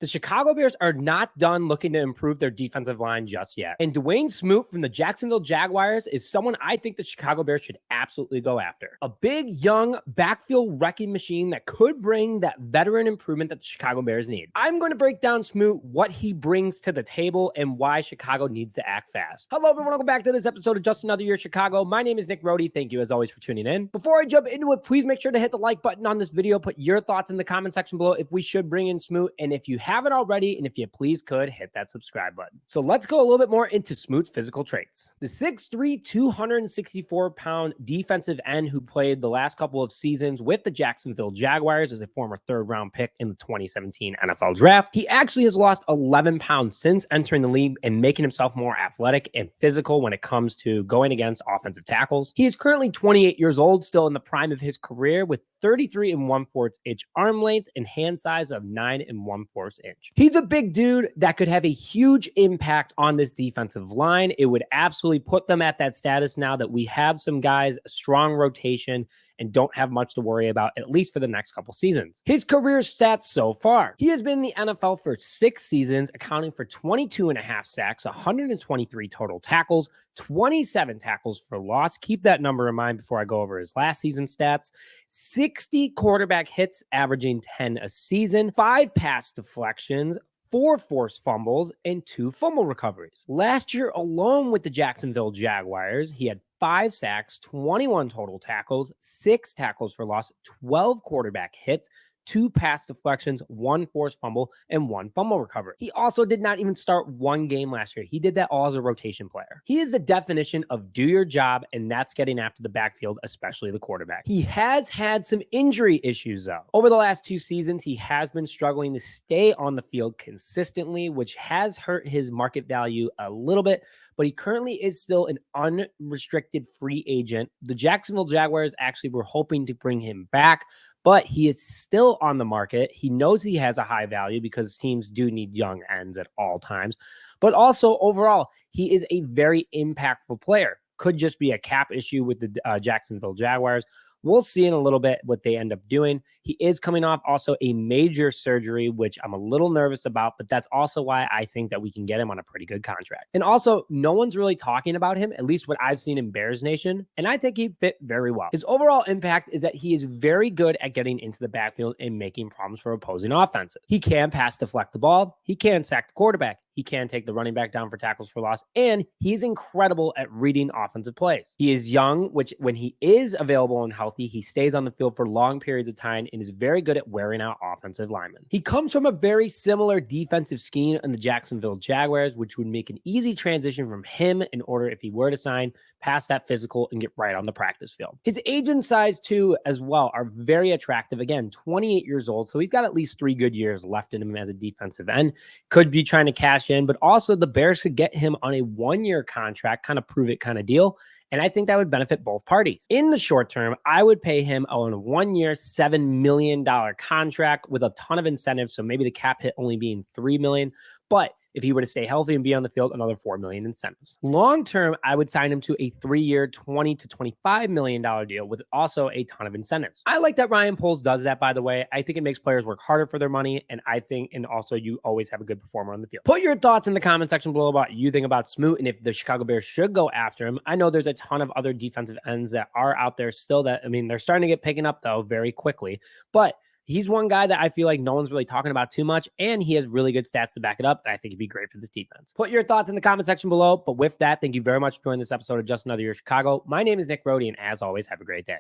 The Chicago Bears are not done looking to improve their defensive line just yet. And Dawuane Smoot from the Jacksonville Jaguars is someone I think the Chicago Bears should absolutely go after. A big, young, backfield wrecking machine that could bring that veteran improvement that the Chicago Bears need. I'm going to break down Smoot, what he brings to the table, and why Chicago needs to act fast. Hello, everyone. Welcome back to this episode of Just Another Year Chicago. My name is Nick Rohde. Thank you, as always, for tuning in. Before I jump into it, please make sure to hit the like button on this video. Put your thoughts in the comment section below if we should bring in Smoot, and if you haven't already, and if you please could, hit that subscribe button. So let's go a little bit more into Smoot's physical traits. The 6'3", 264-pound defensive end who played the last couple of seasons with the Jacksonville Jaguars as a former third-round pick in the 2017 NFL Draft. He actually has lost 11 pounds since entering the league and making himself more athletic and physical when it comes to going against offensive tackles. He is currently 28 years old, still in the prime of his career, with 33 1/4 inch arm length and hand size of 9 1/4 inch. He's a big dude that could have a huge impact on this defensive line. It would absolutely put them at that status now that we have some guys, a strong rotation, and don't have much to worry about, at least for the next couple seasons. His career stats so far. He has been in the NFL for 6 seasons, accounting for 22.5 sacks, 123 total tackles, 27 tackles for loss. Keep that number in mind before I go over his last season stats. 60 quarterback hits, averaging 10 a season, 5 pass deflections, 4 forced fumbles, and 2 fumble recoveries. Last year alone with the Jacksonville Jaguars, he had 5 sacks, 21 total tackles, 6 tackles for loss, 12 quarterback hits, 2 pass deflections, 1 forced fumble, and 1 fumble recovery. He also did not even start 1 game last year. He did that all as a rotation player. He is the definition of do your job, and that's getting after the backfield, especially the quarterback. He has had some injury issues, though. Over the last 2 seasons, he has been struggling to stay on the field consistently, which has hurt his market value a little bit, but he currently is still an unrestricted free agent. The Jacksonville Jaguars actually were hoping to bring him back, but he is still on the market. He knows he has a high value because teams do need young ends at all times. But also, overall, he is a very impactful player. Could just be a cap issue with the Jacksonville Jaguars. We'll see in a little bit what they end up doing. He is coming off also a major surgery, which I'm a little nervous about, but that's also why I think that we can get him on a pretty good contract. And also, no one's really talking about him, at least what I've seen in Bears Nation, and I think he'd fit very well. His overall impact is that he is very good at getting into the backfield and making problems for opposing offenses. He can pass deflect the ball. He can sack the quarterback. He can take the running back down for tackles for loss, and he's incredible at reading offensive plays. He is young, which when he is available and healthy, he stays on the field for long periods of time and is very good at wearing out offensive linemen. He comes from a very similar defensive scheme in the Jacksonville Jaguars, which would make an easy transition from him in order if he were to sign past that physical and get right on the practice field. His age and size too, as well, are very attractive. Again, 28 years old, so he's got at least 3 good years left in him as a defensive end. Could be trying to cash in, but also the Bears could get him on a 1-year contract, kind of prove it kind of deal. And I think that would benefit both parties. In the short term, I would pay him on a 1-year, $7 million contract with a ton of incentives. So maybe the cap hit only being $3 million. But if he were to stay healthy and be on the field, another $4 million incentives. Long term, I would sign him to a 3-year, $20 to $25 million deal with also a ton of incentives. I like that Ryan Poles does that, by the way. I think it makes players work harder for their money, and also you always have a good performer on the field. Put your thoughts in the comment section below about what you think about Smoot and if the Chicago Bears should go after him. I know there's a ton of other defensive ends that are out there still that, they're starting to get picking up though very quickly, but he's one guy that I feel like no one's really talking about too much, and he has really good stats to back it up, and I think he'd be great for this defense. Put your thoughts in the comment section below, but with that, thank you very much for joining this episode of Just Another Year Chicago. My name is Nick Rohde, and as always, have a great day.